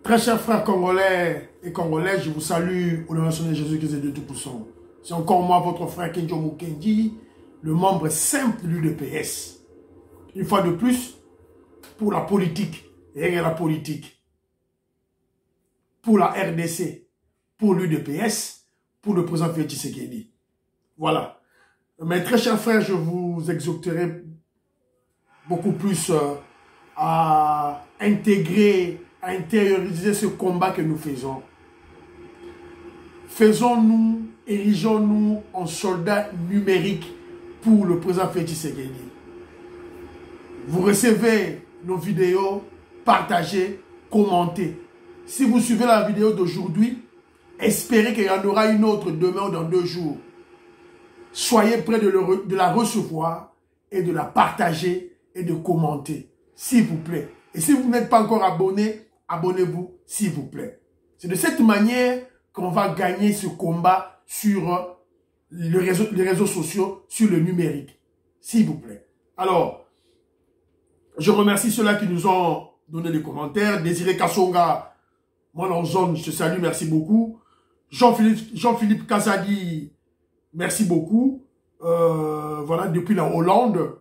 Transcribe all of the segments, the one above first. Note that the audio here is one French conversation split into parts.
Très chers frères congolais et congolais, je vous salue au nom de Jésus-Christ et de tout puissant. C'est encore moi, votre frère Kenjo Mukendi, le membre simple de l'UDPS. Une fois de plus, pour la politique, et la politique, pour la RDC, pour l'UDPS, pour le président Félix Tshisekedi. Voilà. Mes très chers frères, je vous exhorterai beaucoup plus à intégrer, à intérioriser ce combat que nous faisons. Faisons-nous, érigeons-nous en soldats numériques pour le président Félix Tshisekedi. Vous recevez nos vidéos, partagez, commentez. Si vous suivez la vidéo d'aujourd'hui, espérez qu'il y en aura une autre demain ou dans 2 jours. Soyez prêts de la recevoir et de la partager et de commenter, s'il vous plaît. Et si vous n'êtes pas encore abonné, abonnez-vous, s'il vous plaît. C'est de cette manière qu'on va gagner ce combat sur les réseaux sociaux, sur le numérique. S'il vous plaît. Alors, je remercie ceux-là qui nous ont donné des commentaires. Désiré Kassonga, moi en zone, je te salue, merci beaucoup. Jean-Philippe Kazadi, merci beaucoup. Voilà, depuis la Hollande,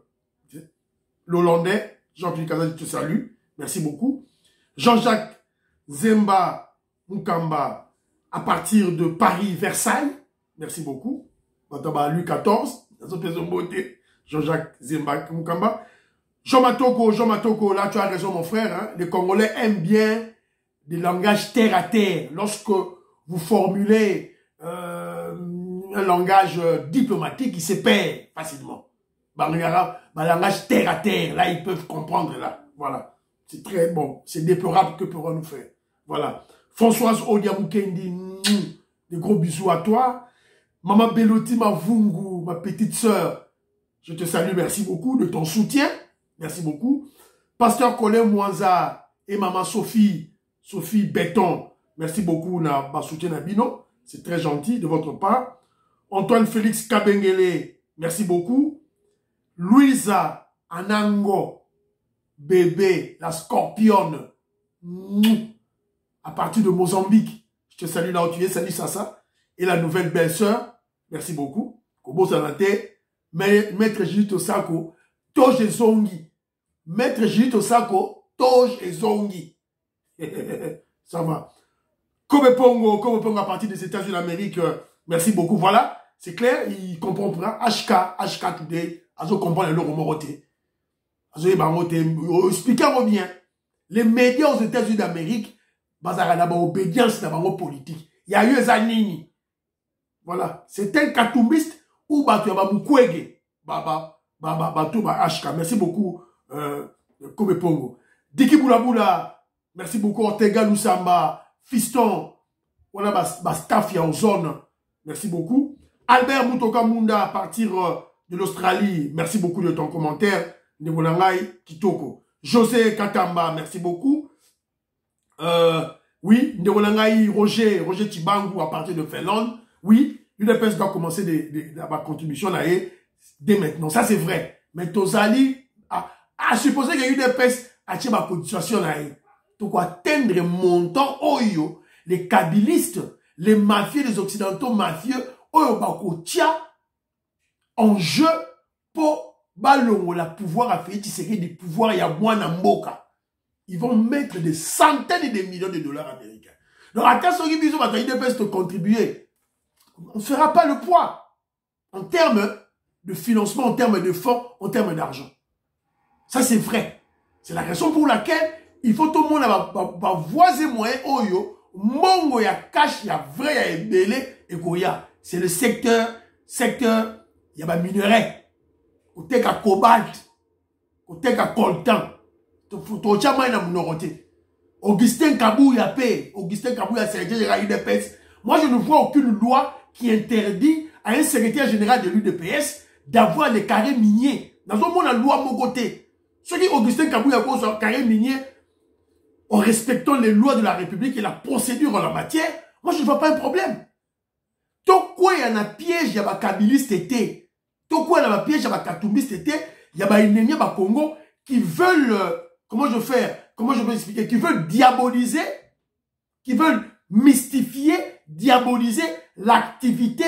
l'Hollandais, Jean-Philippe Kazadi, je te salue, merci beaucoup. Jean-Jacques Zemba Mukamba, à partir de Paris, Versailles, merci beaucoup. Louis XIV, Jean-Jacques Zemba Mukamba. Jean Matoko, là tu as raison mon frère, hein, les Congolais aiment bien des langages terre à terre. Lorsque vous formulez un langage diplomatique, il se perd facilement. Langage terre à terre, là ils peuvent comprendre là. Voilà, c'est très bon, c'est déplorable que pourrons-nous faire. Voilà. Françoise Odiamukendi, des gros bisous à toi. Maman Beloti Mavungu, ma petite sœur, je te salue, merci beaucoup de ton soutien. Merci beaucoup. Pasteur Colin Mouanza et maman Sophie Béton, merci beaucoup na soutien à Bino. C'est très gentil de votre part. Antoine Félix Kabengele, merci beaucoup. Louisa Anango, bébé, la scorpionne, à partir de Mozambique. Je te salue là où tu es, salut Sassa. Et la nouvelle belle-sœur, merci beaucoup. Kobo Sanate, Maître Judith Osako, Toge Zongi. Maître Judith Osako, Toge et Zongi. Ça va. Kobe Pongo à partir des États-Unis d'Amérique, merci beaucoup. Voilà, c'est clair, il comprendra. HK Today, Azo comprend le Romoroté. Azo Ebangoté, expliquez-moi bien. Les médias aux États-Unis d'Amérique, bazara d'abord obédience d'abord politique. Il y a eu Zanini. Voilà, c'est un katumbiste ou Batuaba Mukwege. HK, merci beaucoup. Kobe Pongo. Diki Boula, merci beaucoup. Ortega Lusamba, Fiston, voilà, Bastafia en zone, merci beaucoup. Albert Mutoka Munda à partir de l'Australie, merci beaucoup de ton commentaire. Ndemolangai Kitoko. José Katamba, merci beaucoup. Oui, Ndemolangai Roger Tibangu à partir de Finlande. Oui, l'UDPS doit commencer ma contribution là dès maintenant. Ça c'est vrai. Mais Tozali à supposer qu'il y a eu des pèses à ma cotisation là. Donc atteindre le montant oyo, les kabylistes, les mafieux, les occidentaux mafieux, oyo bakotia en jeu pour balongo la pouvoir à faire Tshisekedi du pouvoir ya mwana mboka. Ils vont mettre des centaines et des millions de dollars américains. Donc attends ce qui bisou bataille de pèses de contribuer. On ne fera pas le poids en termes de financement, en termes de fonds, en termes d'argent. Ça, c'est vrai. C'est la raison pour laquelle il faut tout le monde avoir voisin moyen oyo, mongo ya cash, ya vrai, ya ebele, et koya. C'est le secteur, ya ba minerai. Côté ka cobalt, côté ka coltan. To chama na munoroté. Augustin Kabou ya paix. Augustin Kabou ya secrétaire général de l'UDPS. Moi, je ne vois aucune loi qui interdit à un secrétaire général de l'UDPS d'avoir les carrés miniers. Dans un monde, la loi mon côté. Ceux qui Augustin Kabouya cause un carré minier, en respectant les lois de la République et la procédure en la matière, moi je ne vois pas un problème. Tant quoi il y a un piège, il y a un kabiliste été. Tant quoi il y a un piège, il y a un katumbiste été. Il y a un ennemi à Congo qui veulent, comment je peux expliquer, qui veulent diaboliser qui veulent mystifier, diaboliser les activités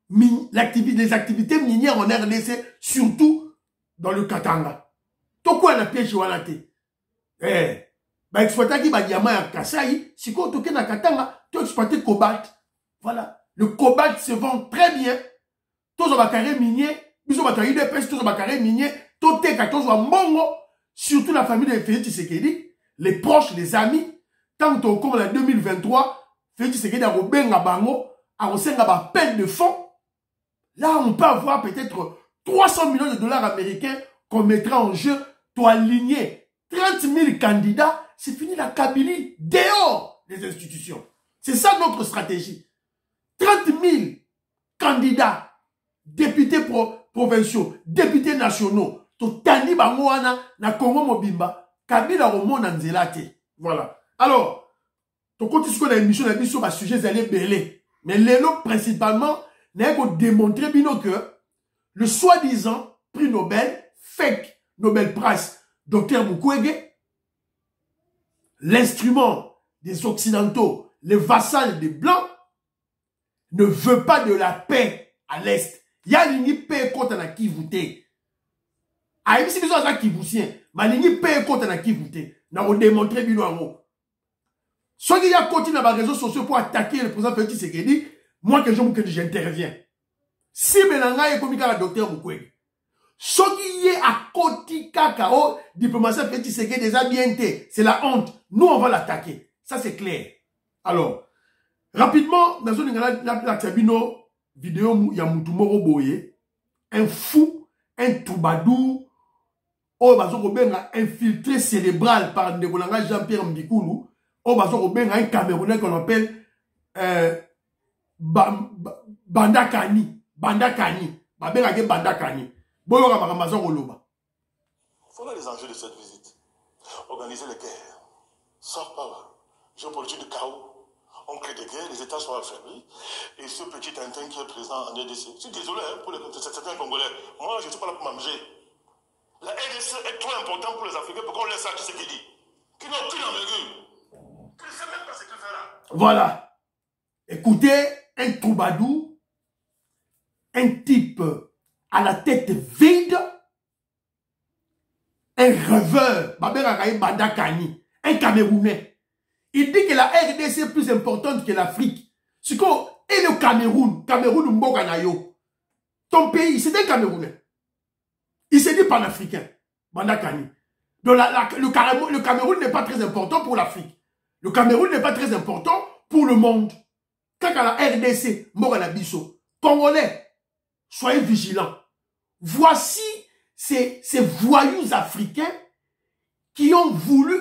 minières en RDC, surtout dans le Katanga. Tout quoi na piège wana te. Exploiter qui va diamant à Kasaï, si quoi toqué na Katanga, tu exploiter cobalt. Voilà. Le cobalt se vend très bien. Tous les carrés miniers, tous les carrés de pêche, tous les carrés miniers, tout est 14 mbongo, surtout la famille de Félix Tshisekedi, les proches, les amis. Tant que comme en 2023, Félix Tshisekedi a robenga bango, a rosenga ba peine de fonds. Là, on peut avoir peut-être 300 millions de dollars américains qu'on mettra en jeu pour aligner 30 000 candidats. C'est fini la Kabylie dehors des institutions. C'est ça notre stratégie. 30 000 candidats, députés provinciaux, députés nationaux, totandi bango wana na Congo mobimba, Kabila romona nzelate. Voilà. Alors, ton côté sur la émission la sur sujet allé belé. Mais l'élo principalement n'a pas démontré bino que le soi-disant prix Nobel, fake Nobel Prize, Dr Mukwege, l'instrument des Occidentaux, les vassals des Blancs, ne veut pas de la paix à l'Est. Il y a une paix contre la Kivouté. Ah, il y a besoin de Kivoutien. Mais il y a une paix contre la Kivouté. N'a pas démontré bino en haut. Soit il y a continué dans les réseaux sociaux pour attaquer le président Félix Tshisekedi, moi que j'interviens. Si Belanga est comme le docteur Mukwege, soit il y a à côté cacao, diplomatie Félix Tshisekedi déjà bien été. C'est la honte. Nous, on va l'attaquer. Ça, c'est clair. Alors, rapidement, dans une vidéo, il y a Moutoumoro Boye, un fou, un troubadour, infiltré cérébral par Jean-Pierre Mbikoulou, un Camerounais qu'on appelle Bandakani. Bandakani. Bandakani. Voilà les enjeux de cette visite. Organiser les guerres. Soft power. Géopolitique de chaos. On crée des guerres, les États sont affaiblis. Et ce petit Tintin qui est présent en RDC. Je suis désolé pour certains Congolais. Moi, je ne suis pas là pour m'amuser. La RDC est trop importante pour les Africains pour qu'on laisse ça qui ce qu'il dit. Qui n'ont aucune envergure. Qui ne sait même pas ce qu'il fait là. Voilà. Écoutez, un troubadour, un type à la tête vide, un rêveur, Bandakani, un Camerounais. Il dit que la RDC est plus importante que l'Afrique. Et le Cameroun, Mbokanayo, ton pays, c'est un Camerounais. Il s'est dit panafricain, Bandakani. Donc le Cameroun n'est pas très important pour l'Afrique. Le Cameroun n'est pas très important pour le monde. Quand à la RDC, Mbokanabiso, Congolais, soyez vigilants. Voici ces voyous africains qui ont voulu,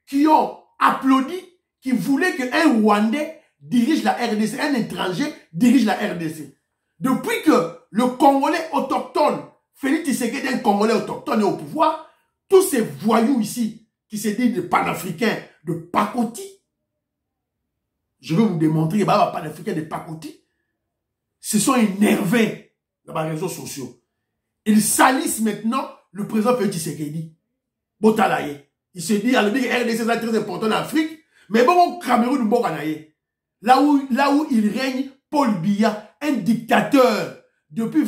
qui ont applaudi, qui voulaient qu'un Rwandais dirige la RDC, un étranger dirige la RDC. Depuis que le Congolais autochtone, Félix Tshisekedi, un Congolais autochtone est au pouvoir, tous ces voyous ici, qui se disent de panafricains, de pacoti, je vais vous démontrer, panafricains de pacoti, se sont énervés dans les réseaux sociaux. Ils salissent maintenant le président Félix Tshisekedi. Botalaye. Il se dit, alors, que RDC est très important en Afrique, mais bon, au Cameroun, Mbokanaye. Là où il règne, Paul Biya, un dictateur, depuis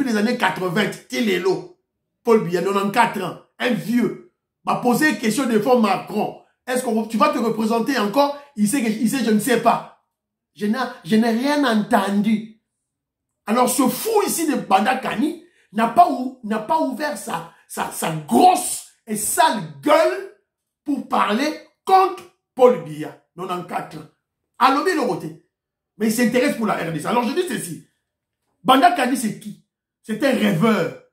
les années 80, Télélo. Paul Biya, 94 ans, un vieux, m'a posé une question devant Macron. Est-ce que tu vas te représenter encore? Il sait, je ne sais pas. Je n'ai rien entendu. Alors, ce fou ici de Bandakani n'a pas ouvert sa grosse et sale gueule pour parler contre Paul Biya, 94 ans. À l'obé le côté. Mais il s'intéresse pour la RDC. Alors je dis ceci. Bandakani, c'est qui? C'est un rêveur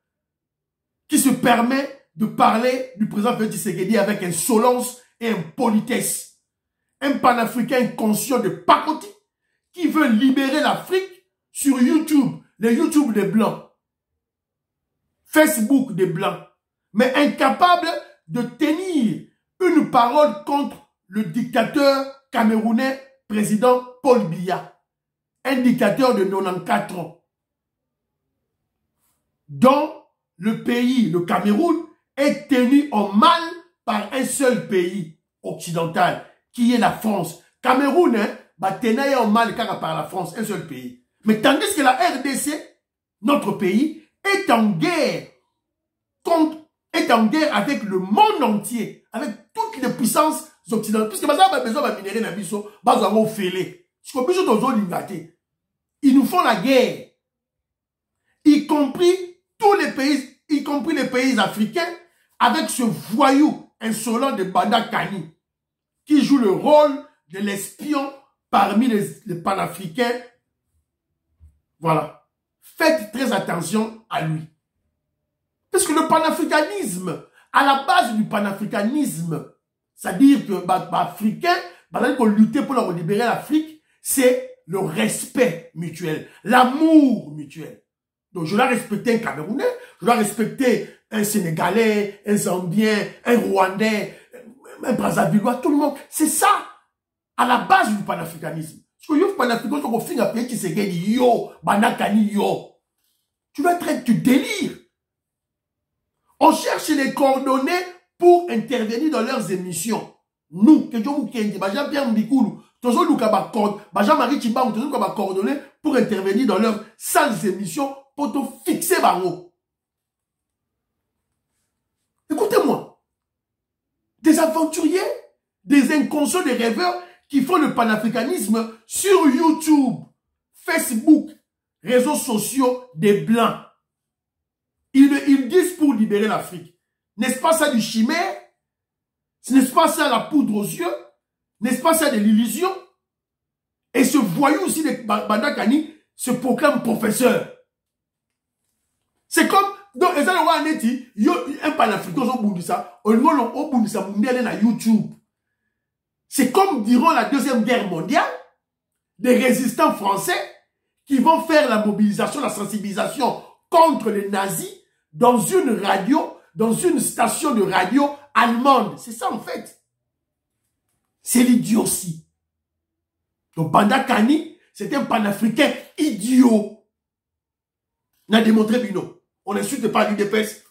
qui se permet de parler du président Félix Tshisekedi avec insolence et impolitesse. Un panafricain conscient de pacotille qui veut libérer l'Afrique sur YouTube, les YouTube des Blancs, Facebook des Blancs, mais incapable de tenir une parole contre le dictateur camerounais président Paul Biya, un dictateur de 94 ans, dont le pays, le Cameroun, est tenu en mal par un seul pays occidental, qui est la France, Cameroun, Batena au mal par la France, un seul pays. Mais tandis que la RDC, notre pays, est en guerre avec le monde entier, avec toutes les puissances occidentales. Puisque ça a besoin de minerais dans biso, bazo fêlé. Ils nous font la guerre, y compris tous les pays, y compris les pays africains, avec ce voyou insolent de Banda Kani, qui joue le rôle de l'espion parmi les panafricains. Voilà. Faites très attention à lui. Parce que le panafricanisme, à la base du panafricanisme, c'est-à-dire que Africains, pour lutter pour libérer l'Afrique, c'est le respect mutuel, l'amour mutuel. Donc je dois respecter un Camerounais, je dois respecter un Sénégalais, un Zambien, un Rwandais, un Brazzavillois, tout le monde. C'est ça, à la base du panafricanisme. Parce que le panafricanisme, quand on finit à payer, tu sais, yo, banakani, yo. Tu dois être, tu délires. On cherche les coordonnées pour intervenir dans leurs émissions. Nous, que Dieu vous kende, Jean-Pierre Mbikoulou, toujours nous Jean-Marie Tibang, toujours nous coordonnées pour intervenir dans leurs salles émissions pour te fixer barreau. Écoutez-moi. Des aventuriers, des inconscients, des rêveurs qui font le panafricanisme sur YouTube, Facebook, réseaux sociaux des Blancs. Ils disent pour libérer l'Afrique. N'est-ce pas ça du chimère? N'est-ce pas ça la poudre aux yeux? N'est-ce pas ça de l'illusion? Et ce voyou aussi de Banda Kani se proclame professeur. C'est comme, donc, un panafricain au bout de ça, au bout de ça, na YouTube. C'est comme durant la Deuxième Guerre mondiale, des résistants français qui vont faire la mobilisation, la sensibilisation contre les nazis dans une radio, dans une station de radio allemande. C'est ça en fait. C'est l'idiotie. Donc Banda Kani, c'est un panafricain idiot. On a démontré Bino. On n'insulte pas l'UDPS.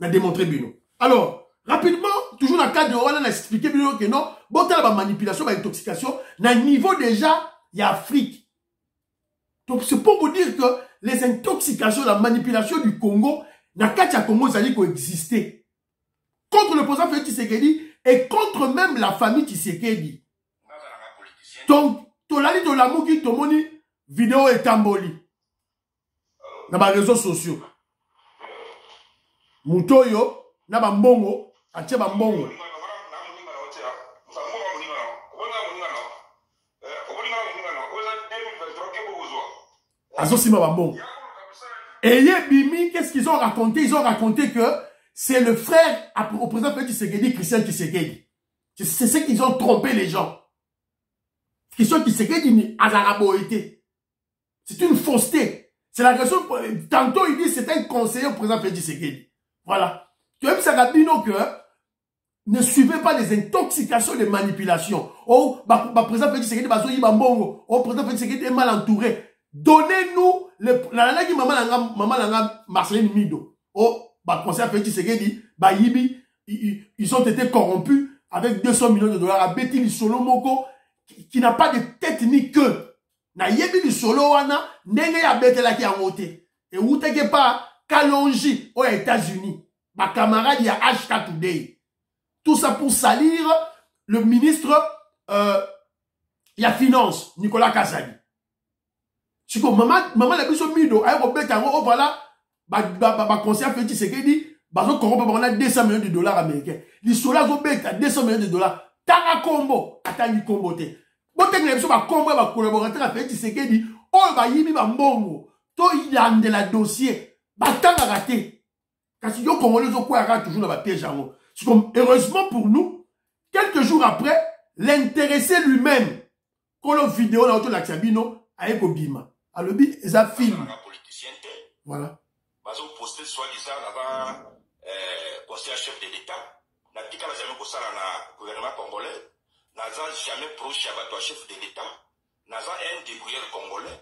On a démontré Bino. Alors, rapidement, toujours dans le cadre de on a expliqué Bino que non, bon, t'as la manipulation, la intoxication, dans le niveau déjà, il y a Afrique. Donc c'est pour vous dire que les intoxications, la manipulation du Congo, dans le cas Congo, ça dit coexister. Contre le président Félix Tshisekedi et contre même la famille Tshisekedi. Donc, tolali tolamu qui tomoni vidéo et tamboli. Dans les réseaux sociaux. Mutoyo, na ba mbongo, atie ba mbongo. Azosima ba mbongo. Et Bimi, qu'est-ce qu'ils ont raconté? Ils ont raconté que c'est le frère au président Félix Tshisekedi, Christian Tshisekedi. C'est ce qu'ils ont trompé les gens. Christian Tshisekedi ni Azaraboïté. C'est une fausseté. C'est la raison, tantôt il dit c'est un conseiller au président Félix Tshisekedi. Voilà. Tu vois, ça rabino que ne suivez pas les intoxications, les manipulations. Oh, président Félix Tshisekedi, oh, président Félix Tshisekedi est mal entouré. Donnez-nous la nana qui maman langa Marceline Mido. Oh, conseiller Félix Tshisekedi, Yibi, ils ont été corrompus avec 200 millions de dollars à Betty Solomoko qui n'a pas de tête ni queue. Na yebi li solo wana ndenge ya betela ki angote et uteke pa Kalonji aux États-Unis ma camarade ya HK Today, tout ça pour salir le ministre ya finance Nicolas Kazadi. Siko maman la biso mido ay ko beta ngo voilà ba conseiller Félix Tshisekedi bazo corrompre on a 200 millions de dollars américains li solo zo beta 200 millions de dollars tanga kombo atangi kombo te. Botenga biso ba kombo ba collaborateur a Félix Tshisekedi o ba yibi ba mbongo to ilande la dossier ba tanga raté kasi yo congolais zo quoi toujours dans ba piège en. Heureusement pour nous, quelques jours après, l'intéressé lui-même quand la vidéo là autour de l'Axabino a éco bima a le bi ça film voilà bazo poster soi-disant avant conseiller chef de l'état na tika la jamais ko sala na gouvernement congolais. Naza jamais proche à votre chef de l'État. Naza un débrouillard congolais.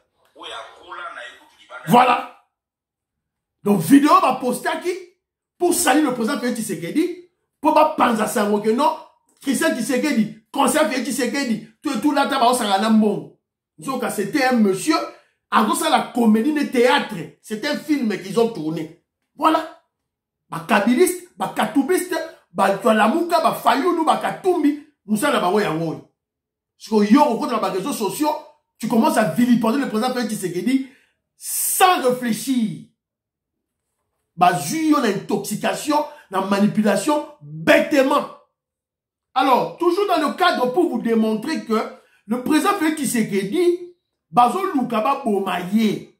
Voilà. Donc, vidéo va poster qui pour saluer le président Félix Tshisekedi. Pour pas penser à ça, que non, Christian Tshisekedi, conseil Félix Tshisekedi, tout là, c'était un monsieur, à cause de la comédie de théâtre, c'est un film qu'ils ont tourné. Voilà. Ba kabiliste, ba katoubiste, ba tualamuka, ba fayoulou, ba katumbi, nous sommes là-bas, parce que yo, au cours de les réseaux sociaux, tu commences à vilipender le président Félix Tshisekedi sans réfléchir. Bah, il y a une intoxication, une manipulation, bêtement. Alors, toujours dans le cadre pour vous démontrer que le président Félix Tshisekedi, Bazo Lukaba Bomaye.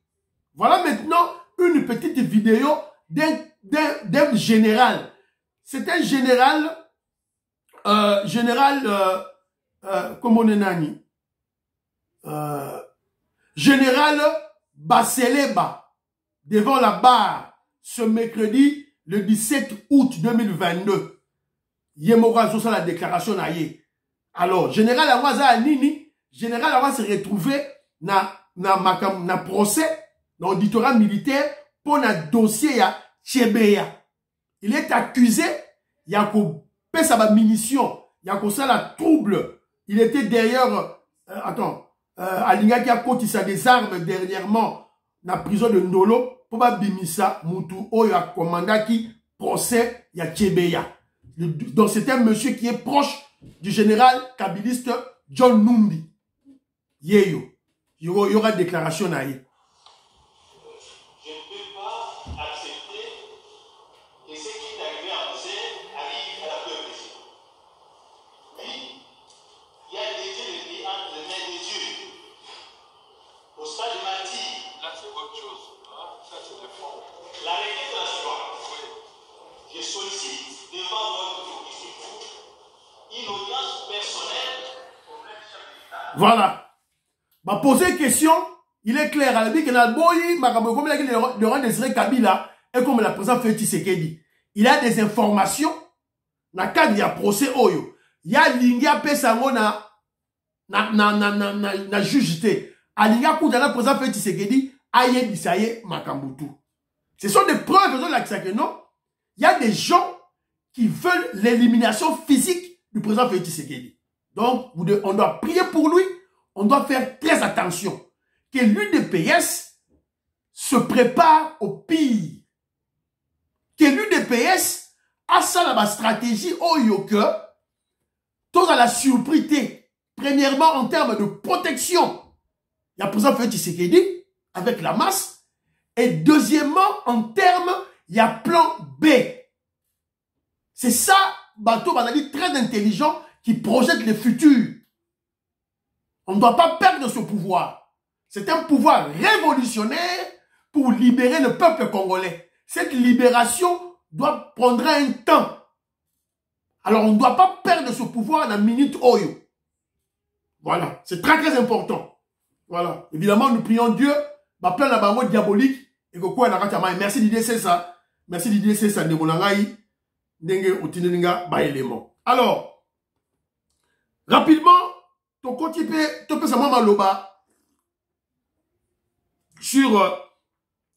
Voilà maintenant une petite vidéo d'un général. C'est un général, comment on est nani? Général Baseleba, devant la barre, ce mercredi, le 17 août 2022. Yemora sur la déclaration naïe. Alors, général Awaza Nini, général Awaza s'est retrouvé na procès, dans l'auditorat militaire, pour un dossier ya Tchebeya. Il est accusé, il y a qu'au pesa munition, il y a qu'au ça la trouble. Il était derrière, Alinga qui a cotissé des armes dernièrement, dans la prison de Ndolo, pour bimisa Moutou, il y a commandant qui procès, il y a Tchebeya. Donc c'est un monsieur qui est proche du général kabiliste John Numbi. Yeyo. Il y aura déclaration naïe. Je ne peux pas accepter que ce qui est arrivé à Moselle arrive à la peuple. Oui, il y a déjà le pays entre les mains de Dieu. Au stade de Mati, là c'est autre chose. Ça c'est le fond. La requête de la histoire. Oui. Je sollicite devant votre ici une audience personnelle auprès du chef de l'État. Voilà. Ma poser question, il est clair. Elle dit que Nalboyi, comme il a dit le roi Désiré Kabila, et comme la présidente Félix Tshisekedi, il a des informations, dans le cadre du procès Oyo. Il y a Lingia Pesango na jugité. A Lingia Koudana, président Félix Tshisekedi, aye bisaye Makambutu. Ce sont des preuves de l'accès que non. Il y a des gens qui veulent l'élimination physique du président Félix Tshisekedi. Donc, on doit prier pour lui. On doit faire très attention que l'UDPS se prépare au pire. Que l'UDPS a ça la stratégie au yoke, tout à la surprise. Premièrement, en termes de protection, il y a le président Félix Tshisekedi avec la masse. Et deuxièmement, en termes, il y a plan B. C'est ça, Bateau Banali, très intelligent, qui projette le futur. On ne doit pas perdre ce pouvoir. C'est un pouvoir révolutionnaire pour libérer le peuple congolais. Cette libération doit prendre un temps. Alors on ne doit pas perdre ce pouvoir dans la minute Oyo. Voilà, c'est très très important. Voilà, évidemment nous prions Dieu, plein la bango diabolique et que quoi la merci Didier c'est ça. Merci Didier c'est ça de monangai ndenge utinelinga ba élément. Alors rapidement sur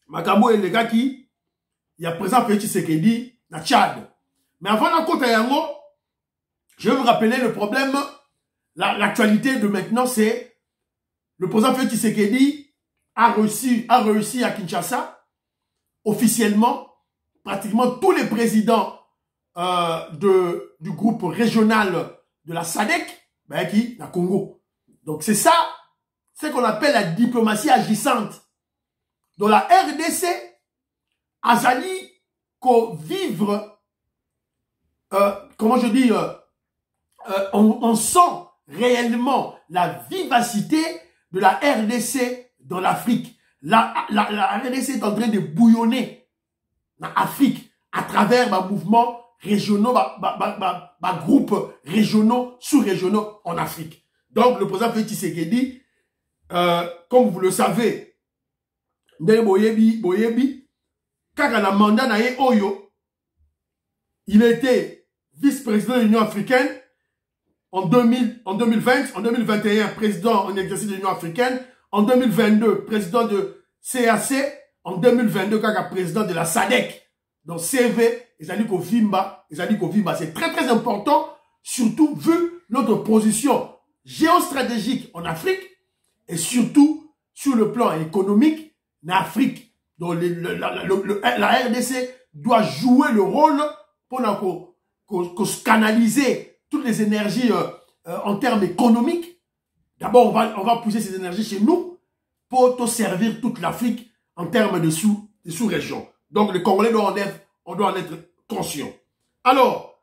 Makambo et les gars qui il y a présent Félix Tshisekedi na Tchad. Mais avant la côte Yango, je vais vous rappeler le problème, l'actualité de maintenant, c'est le président Félix Tshisekedi a réussi à Kinshasa, officiellement, pratiquement tous les présidents du groupe régional de la SADC, qui la Congo. Donc c'est ça, c'est qu'on appelle la diplomatie agissante. Dans la RDC, Azali, qu'on vivre, comment je dis, on sent réellement la vivacité de la RDC dans l'Afrique. La RDC est en train de bouillonner dans l'Afrique à travers un mouvement régionaux, groupes régionaux, sous-régionaux en Afrique. Donc, le président Félix Tshisekedi, comme vous le savez, quand on a mandat naé Oyo, il était vice-président de l'Union africaine en 2020, en 2021, président en exercice de l'Union africaine, en 2022, président de CAC, en 2022, quand président de la SADC. Donc, CV, c'est très très important surtout vu notre position géostratégique en Afrique et surtout sur le plan économique en Afrique. Donc la RDC doit jouer le rôle pour canaliser toutes les énergies en termes économiques. D'abord, on va pousser ces énergies chez nous pour servir toute l'Afrique en termes de sous-régions. Donc, les Congolais on doit en être conscient. Alors,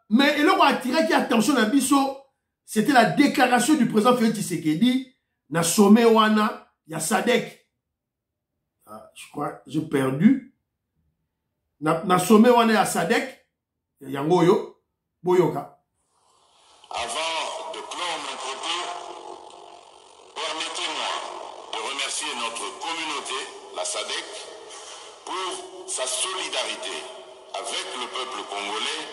mais il a attiré qui attention à Bisso, c'était la déclaration du président Félix Tshisekedi, na sommet wana, ya SADC. Je crois, j'ai perdu. Na sommet wana ya SADC, yangoyo, boyoka. Avant de clore mon propos, permettez-moi de remercier notre communauté, la SADC, pour sa solidarité avec le peuple congolais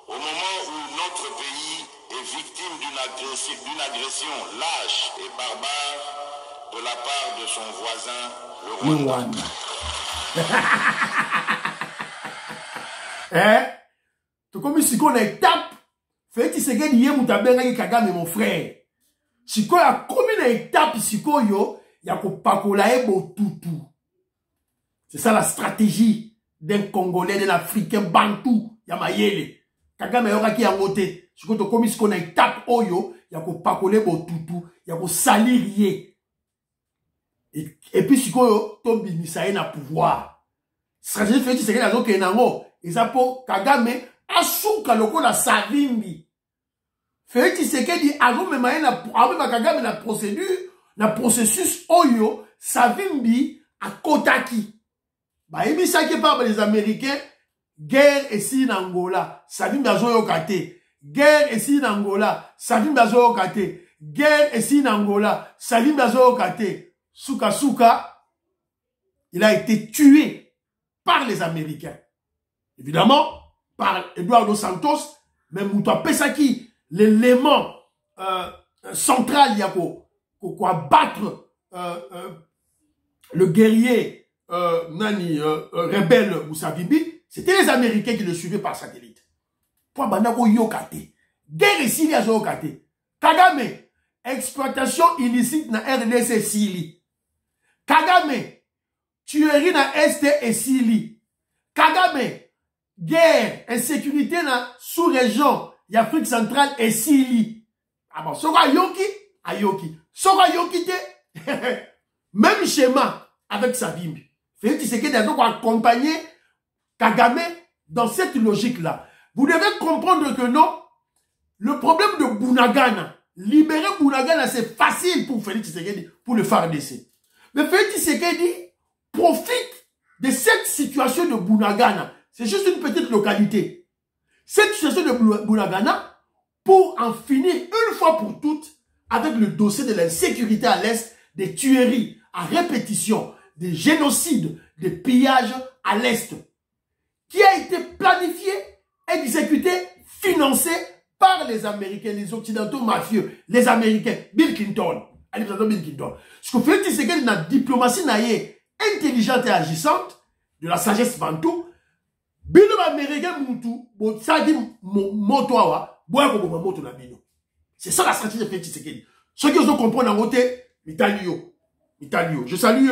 au moment où notre pays est victime d'une agression lâche et barbare de la part de son voisin, le Rwanda. C'est comme si on a étape. Félix Tshisekedi yé mutabenga Kagame mon frère. Si on a commis une étape, si on y a pakola ebo tutu. C'est ça la stratégie d'un Congolais, d'un Africain bantou. Yamayele. Kagame yoka ki yangote. Si on a commis une étape oyo, y a pakola ebo tutu. Y a salir yé. Et puis si on tombe misaye na pouvoir. Stratégie Félix Tshisekedi a zoke nango. Et ça pour Kagame asuka loko la savimbi. Félix Tshisekedi azo memaye na Kagame na procédure, na processus oyo savimbi a kotaki. Ba ebisa ke par les Américains, guerre ici en Angola, savimbi azo yokate. Guerre ici en Angola, savimbi azo yokate. Guerre ici en Angola, savimbi azo yokate. Souka Souka, il a été tué par les Américains. Évidemment, par Eduardo Santos, mais Moutoua Pesaki, l'élément central, il y a quoi battre le guerrier rebelle Moussavimbi, c'était les Américains qui le suivaient par satellite. Pour Bandako Yokate, guerre ici, il y a Yokate. Kagame, exploitation illicite na RDC Sili. Kagame, tuerie na Est et Sili. Kagame, guerre, insécurité dans sous-région, l'Afrique centrale et Sili. Ah bon, Soka Yoki, Ayoki. Soka Yoki te, même schéma avec Savimbi. Félix Tshisekedi a donc accompagné Kagame dans cette logique-là. Vous devez comprendre que non, le problème de Bunagana, libérer Bunagana, c'est facile pour Félix Tshisekedi, pour le FARDC. Mais Félix Tshisekedi profite de cette situation de Bunagana. C'est juste une petite localité. Cette situation de Bunagana pour en finir une fois pour toutes avec le dossier de l'insécurité à l'Est, des tueries à répétition, des génocides, des pillages à l'Est, qui a été planifié, exécuté, financé par les Américains, les Occidentaux mafieux, les Américains, Bill Clinton. Bill Clinton. Ce que Félix Tshisekedi dans la diplomatie intelligente et agissante, de la sagesse bantou, bino américain moutou, bon ça dit moto awa, boya ko moto na bino. C'est ça la stratégie de Félix Tshisekedi. Ceux qui osent comprendre en côté, Italio. Je salue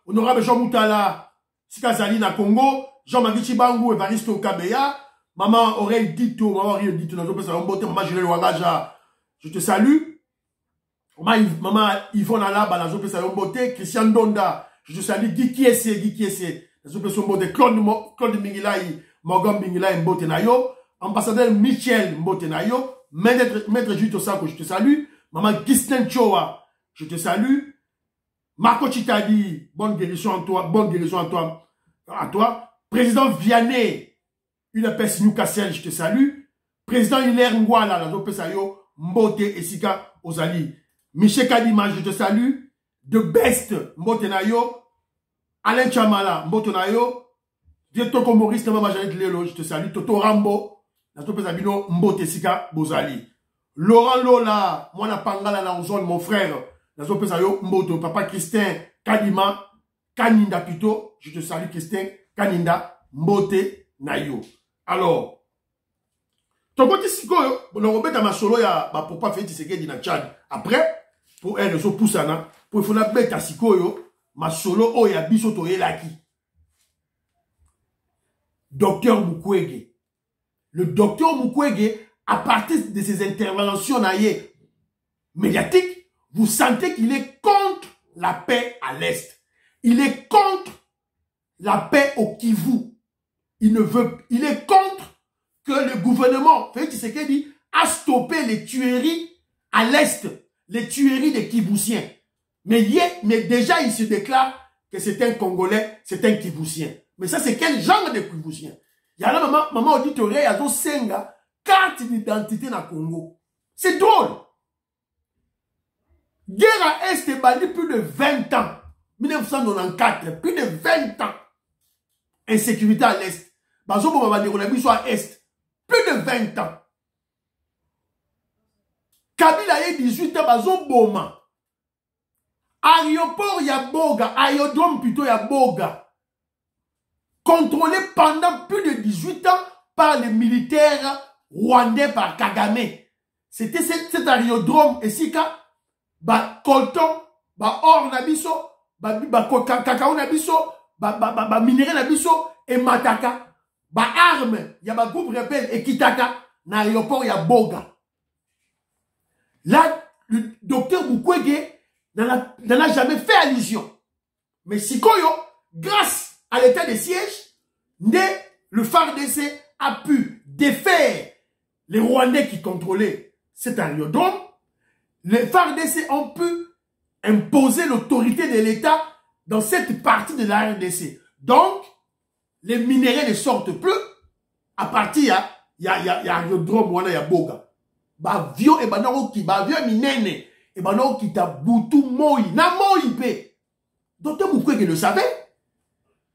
honorable Jean Moutala, Sikazali na Congo, Jean-Marie Chibangu, Evaristo Kabeya, maman Oreille Dito, maman Oreille Dito, maman Juliette Wangaja, je te salue. Maman Yvonne Alaba, la Zopé Sayombote, Christian Donda, je te salue, Guy Kiese, la Zopé Sayombote, Claude Mingilai, Morgan Mingilai, Mbote Nayo, ambassadeur Michel Mbote Nayo, maître Jules Tosako, je te salue, maman Ghislaine Choa, je te salue, Marco Chitadi, bonne guérison à toi, président Vianney, UNAPES Newcastle, je te salue, président Hilaire Ngwala, la Zopé Sayo, Mbote Esika Ozali, Michel Kadima, je te salue. The Best, Mbotenayo. Alain Chamala, Mbotenayo. Vietoko Maurice, je te salue. Toto Rambo, Mbote Sika Bozali. Laurent Lola, Mwana Pangala, mon frère. Mbote, papa Christin Kadima, Kaninda plutôt. Je te salue, Christin Kaninda, Mbote Nayo. Alors, Tokoti sikoyo, le robeta masolo ya papa Félix Tshisekedi na Tchad. Après, pour elle, so poussana, pour il faut la bête à sikoyo, masolo o ya biso to yelaki. Docteur Mukwege. Le docteur Mukwege, à partir de ses interventions médiatiques, vous sentez qu'il est contre la paix à l'Est. Il est contre la paix au Kivu. Il est contre que le gouvernement, Félix Tshisekedi, a stoppé les tueries à l'Est, les tueries des Kivusiens. Mais déjà, il se déclare que c'est un Congolais, c'est un Kivusien. Mais ça, c'est quel genre de Kivusien? Il y a là, maman auditorie, il y a deux senga, carte d'identité dans le Congo. C'est drôle. Guerre à Est est bandit plus de 20 ans. 1994, plus de 20 ans. Insécurité à l'Est. Bazo Bomabandi, on a vu soit à Est. Plus de 20 ans. Kabila y 18 ans, Bazo Boma. Aéroport Yaboga, aérodrome plutôt Yaboga. Contrôlé pendant plus de 18 ans par les militaires rwandais par Kagame. C'était cet aérodrome, et si ba colton, ba or nabiso, ba cacao nabiso, ba minerai nabiso, et mataka, ba arme, y a ba groupe rebelle et kitaka, na aéroport ya boga. Là, le docteur Mukwege n'en a jamais fait allusion. Mais Sikoyo, grâce à l'état de siège, le FARDC a pu défaire les Rwandais qui contrôlaient cet aérodrome. Les FARDC ont pu imposer l'autorité de l'État dans cette partie de la RDC. Donc, les minéraux ne sortent plus. À partir, il y a aérodrome, il y a Boga. Avion et banaro avion minene et banaro qui ta boutou moi na moi pe. Docteur Mukwege le savait.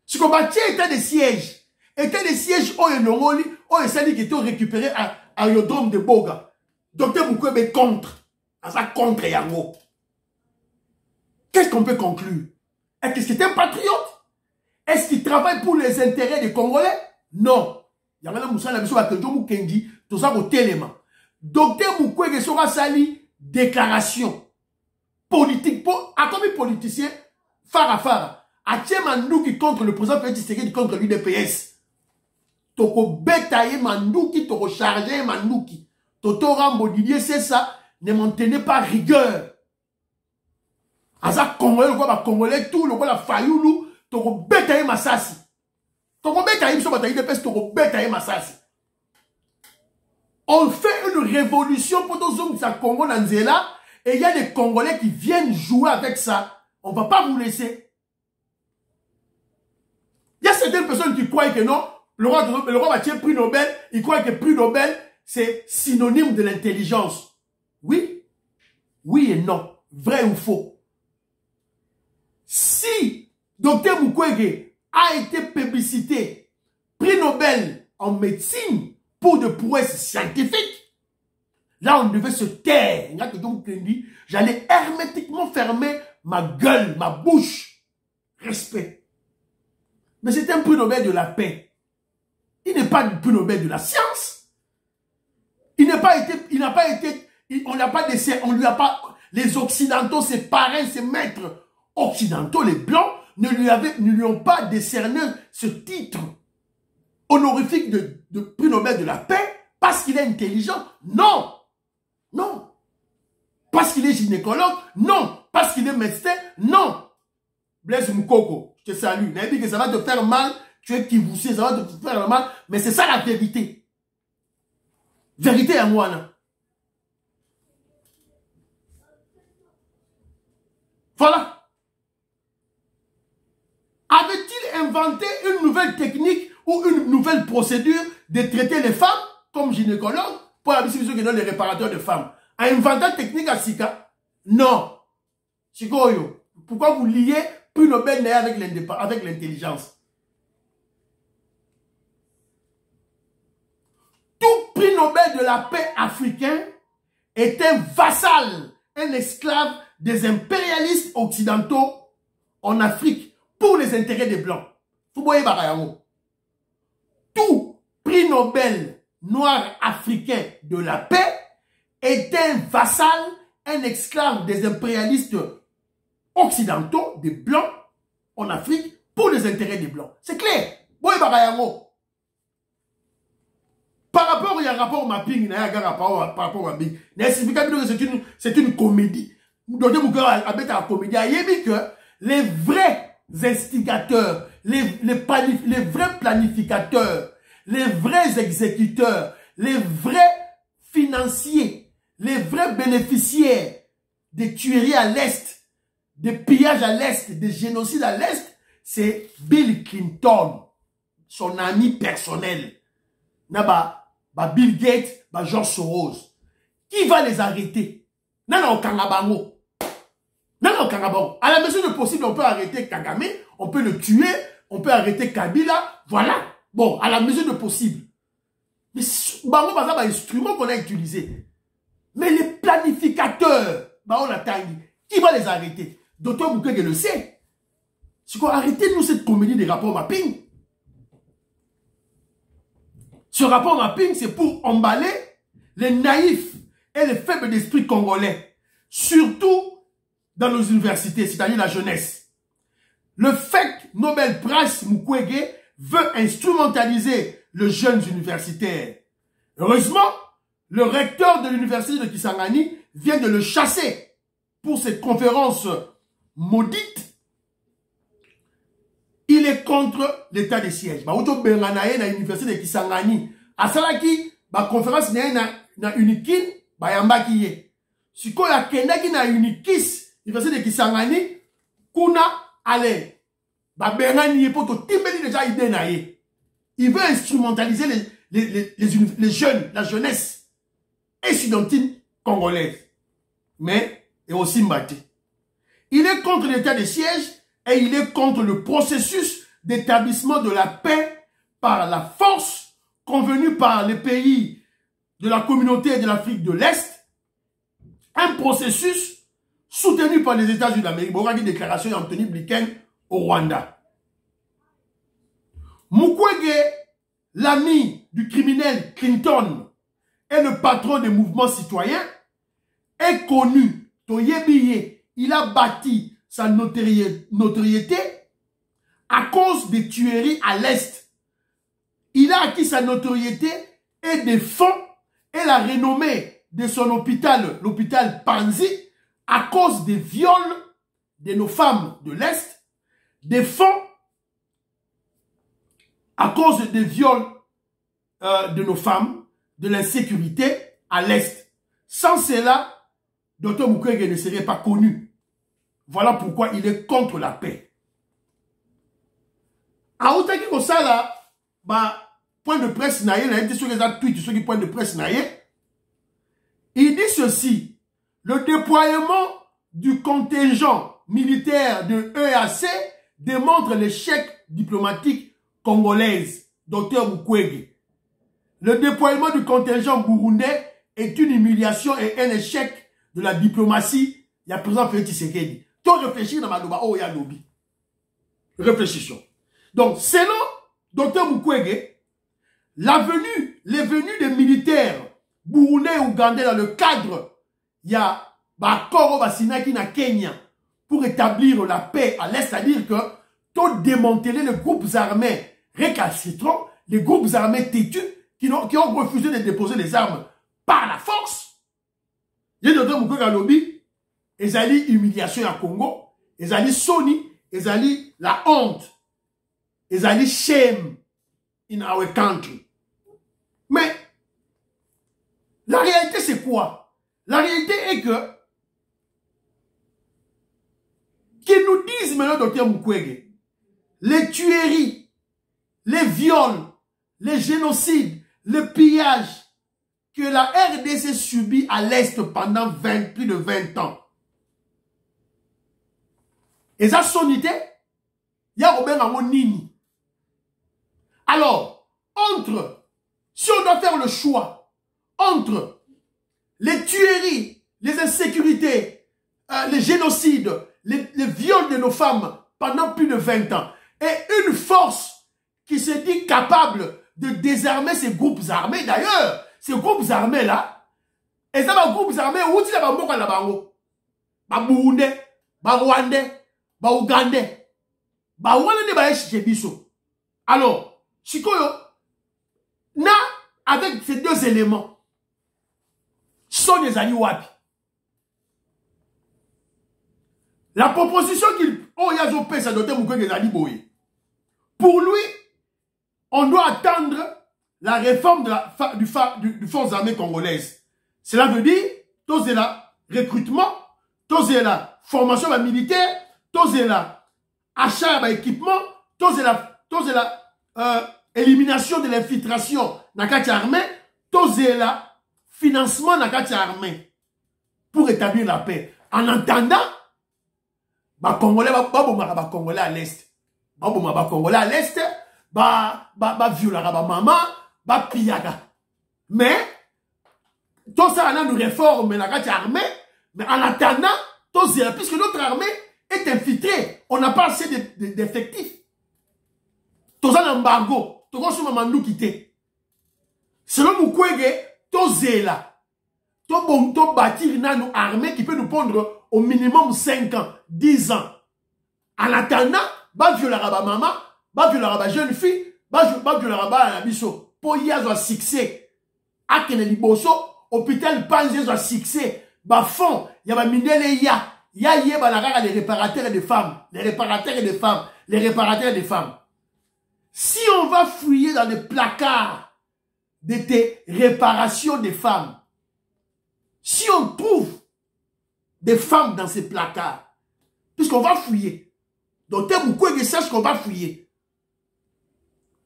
Ce qu'on bâtit était des sièges. Était des sièges où il nongoli, où il s'est dit qu'ils ont récupéré à aérodrome de Boga. Docteur Mukwege contre. À ça contre Yango. Qu'est-ce qu'on peut conclure? Est-ce que c'est un patriote? Est-ce qu'il travaille pour les intérêts des Congolais? Non. Yangala Moussa la mission à Kejo Mukendi, tout ça au téléma. Docteur Mukwege sera sali déclaration politique pour comme politicien Farafara a tiens Mandouki contre le président Félix Tshisekedi contre l'UDPS. Toko betaye Mandouki, toko chargé Mandouki. Toto Rambo Didier c'est ça, ne m'en tenez pas rigueur. Aza Congolais, le quoi Congolais tout, le quoi la Fayoulou, toko betaye Masasi. Toko betaye biso bataille UDPS, toko betaye Masasi. On fait une révolution pour nos hommes de Congo Nanzela et il y a des Congolais qui viennent jouer avec ça. On ne va pas vous laisser. Il y a certaines personnes qui croient que non, le roi va tirer prix Nobel, il croit que prix Nobel, c'est synonyme de l'intelligence. Oui, oui et non, vrai ou faux. Si Dr Mukwege a été publicité, prix Nobel en médecine, pour de prouesses scientifiques, là on devait se taire. J'allais hermétiquement fermer ma gueule, ma bouche. Respect. Mais c'est un prix Nobel de la paix. Il n'est pas du prix Nobel de la science. On lui a pas, les Occidentaux, ses parrains, ses maîtres occidentaux, les Blancs, ne lui ont pas décerné ce titre honorifique de prix Nobel de la paix parce qu'il est intelligent. Non. Non. Parce qu'il est gynécologue. Non. Parce qu'il est médecin. Non. Blaise Mukoko, je te salue. Je dit que ça va te faire mal. Tu es Kivoussé, ça va te faire mal. Mais c'est ça la vérité. Vérité à moi, non. Voilà. Avait-il inventé une nouvelle technique ou une nouvelle procédure de traiter les femmes comme gynécologue pour la mission qui donne les réparateurs de femmes? A inventé une technique à Sika? Non. Chikoyo, pourquoi vous liez prix Nobel avec l'intelligence? Tout prix Nobel de la paix africain est un vassal, un esclave des impérialistes occidentaux en Afrique pour les intérêts des Blancs. Vous voyez, Barayango. Tout prix Nobel noir africain de la paix est un vassal, un esclave des impérialistes occidentaux, des blancs en Afrique, pour les intérêts des blancs. C'est clair. Par rapport au rapport mapping, par rapport au mapping, c'est une comédie. Donc, que les vrais instigateurs, les vrais planificateurs, les vrais exécuteurs, les vrais financiers, les vrais bénéficiaires des tueries à l'Est, des pillages à l'Est, des génocides à l'Est, c'est Bill Clinton, son ami personnel. Bill Gates, George Soros. Qui va les arrêter? Nana Okangabango. À la mesure du possible, on peut arrêter Kagame, on peut le tuer, on peut arrêter Kabila, voilà. Bon, à la mesure du possible. Mais Bango, c'est un instrument qu'on a utilisé. Mais les planificateurs, qui va les arrêter? Docteur Mukwege le sait. C'est quoi, arrêtez-nous cette comédie des rapports mapping. Ce rapport mapping, c'est pour emballer les naïfs et les faibles d'esprit congolais. Surtout dans nos universités, c'est-à-dire la jeunesse. Le fake Nobel Prize Mukwege veut instrumentaliser les jeunes universitaires. Heureusement, le recteur de l'université de Kisangani vient de le chasser pour cette conférence maudite. Il est contre l'état de siège. L'université de Kisangani. À Salaki, la conférence na unikin, yambaki ye. Si ko ya kendaki na unikis, l'université de Kisangani, kuna ale. Bengani ye poto timbeli déjà idée na ye. Il veut instrumentaliser les jeunes, la jeunesse estudiantine congolaise. Mais, et aussi Mbati. Il est contre l'état de siège et il est contre le processus d'établissement de la paix par la force convenue par les pays de la communauté de l'Afrique de l'Est. Un processus soutenu par les États-Unis d'Amérique. Bon, on a dit déclaration d'Anthony Blinken au Rwanda. Mukwege, l'ami du criminel Clinton et le patron des mouvements citoyens, est connu. Toyebiye, il a bâti sa notoriété à cause des tueries à l'Est. Il a acquis sa notoriété et des fonds et la renommée de son hôpital, l'hôpital Panzi, à cause des viols de nos femmes de l'Est, des fonds à cause des viols de nos femmes, de l'insécurité à l'Est. Sans cela, Dr Mukwege ne serait pas connu. Voilà pourquoi il est contre la paix. A Otaki Kosala, point de presse naïe, il a été sur les tweets, sur les points de presse naïe. Il dit ceci: le déploiement du contingent militaire de EAC démontre l'échec diplomatique congolais. Dr Mukwege. Le déploiement du contingent burundais est une humiliation et un échec de la diplomatie. Il y a président Félix Tshisekedi. Tout réfléchir dans ma loba, oh, il y a lobby. Réfléchissons. Donc, selon Dr Mukwege, les venues des militaires burundais et ougandais dans le cadre, il y a Bakoro Basinaki na Kenya pour établir la paix à l'Est, c'est-à-dire que tout démanteler les groupes armés récalcitrants, les groupes armés têtus qui ont refusé de déposer les armes par la force. Il y a Dr Mukwege lobby, ils allaient humiliation à Congo, ils allaient Sony, ils allaient la honte, ils allaient shame in our country. Mais la réalité c'est quoi? La réalité est que qu'ils nous disent maintenant, Dr Mukwege, les tueries, les viols, les génocides, les pillages que la RDC subit à l'Est pendant plus de 20 ans. Et ça sonité, il y a Robert Nini. Alors, si on doit faire le choix entre les tueries, les insécurités, les génocides, les viols de nos femmes pendant plus de 20 ans, et une force qui se dit capable de désarmer ces groupes armés. D'ailleurs, ces groupes armés-là, et ça va groupes armés, où tu vas mboka la bango? Ba Burundais, ba Rwandais, ba Ougandais, ba Rwandais ba Echichebiso. Alors, Chikoyo, na, avec ces deux éléments, sont des alliés wapi. La proposition qu'il oh y a zopé ça doit être des alliés boy. Pour lui, on doit attendre la réforme du forces armées congolaises. Cela veut dire, tous est là, recrutement, tous est là, formation militaire, tous est là, achat d'équipement, tous est là, élimination de l'infiltration dans la armée, tous est là, financement dans la armée pour établir la paix. En attendant, les Congolais, les Congolais à l'Est, les Congolais à l'Est, viola maman, piyaga. Mais, tout ça, on a une réforme dans la armée, mais en attendant, puisque notre armée est infiltrée, on n'a pas assez d'effectifs. Tout ça, l'embargo, tout ça, c'est Mamandou quitté. Selon Mukwege, tout ça là, tout bâtir une armée qui peut nous prendre au minimum 5 ans, 10 ans. En attendant, viola maman, viola jeune fille, viola la biso. Pour y avoir succès, à Kene Liboso, hôpital Panzé soit succès, fond, il y a Mindele les réparateurs de femmes, les réparateurs de femmes, les réparateurs de femmes. Si on va fouiller dans les placards de tes réparations des femmes, si on trouve des femmes dans ces placards, puisqu'on va fouiller, donc Mukwege sache qu'on va fouiller.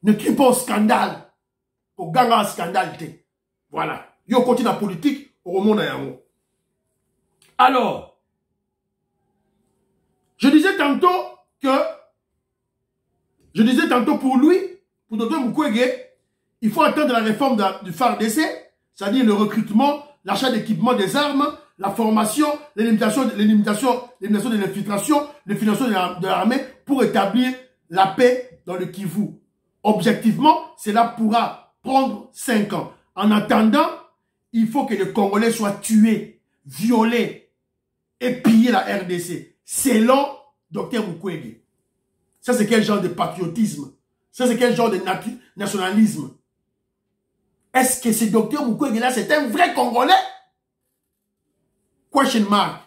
Ne crie pas au scandale, au gagnant un scandale. Voilà. Yo continue la politique, au monde à Yango. Alors, je disais tantôt pour lui, pour Dr Mukwege, il faut attendre la réforme du FARDC, c'est-à-dire le recrutement, l'achat d'équipements des armes, la formation, l'élimination de l'infiltration, le financement de l'armée pour établir la paix dans le Kivu. Objectivement, cela pourra prendre 5 ans. En attendant, il faut que les Congolais soient tués, violés et piller la RDC. Selon Dr Mukwege. Ça, c'est quel genre de patriotisme? Ça, c'est quel genre de nationalisme? Est-ce que ce Dr Mukwege-là, c'est un vrai Congolais? Question mark.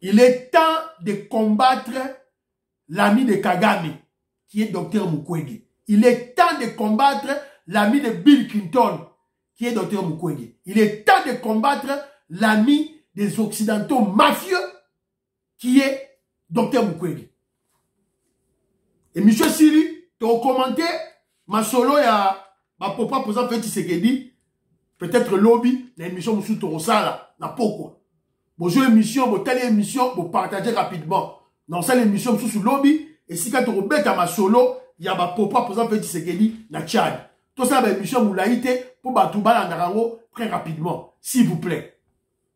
Il est temps de combattre l'ami de Kagame, qui est Dr Mukwege. Il est temps de combattre l'ami de Bill Clinton, qui est Dr Mukwege. Il est temps de combattre l'ami des Occidentaux mafieux, qui est Dr Mukwege. Et M. Sili, tu as commenté ma solo ya ma papa pour ça fait Tshisekedi, peut-être lobby, l'émission Moussou Torosala, na pourquoi. Bonjour émission, bon telle émission, bon partager rapidement. Dans cette émission Moussou lobby, et si quand tu rebelles à ma solo, il y a ma papa pour ça fait Tshisekedi, na Tchad. Tout ça, l'émission Moulaïté, pour Batouba Narango, très rapidement, s'il vous plaît.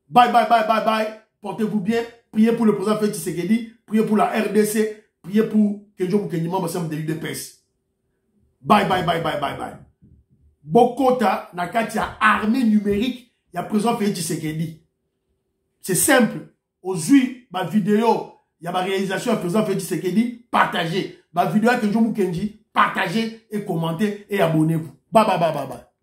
Bye, bye, bye, bye, bye. Portez-vous bien. Priez pour le président Félix Tshisekedi. Priez pour la RDC. Priez pour Kenjo Moukenima, Massam de l'UDPS. Bye, bye, bye, bye, bye, bye. Bokota, Nakatia, armée numérique, il y a président Félix Tshisekedi. C'est simple. Aujourd'hui, ma vidéo, il y a ma réalisation à président Félix Tshisekedi. Partagez. Ma vidéo à Kenjo Moukenji, partagez et commentez et abonnez-vous. Bye, bye, bye, bye, bye.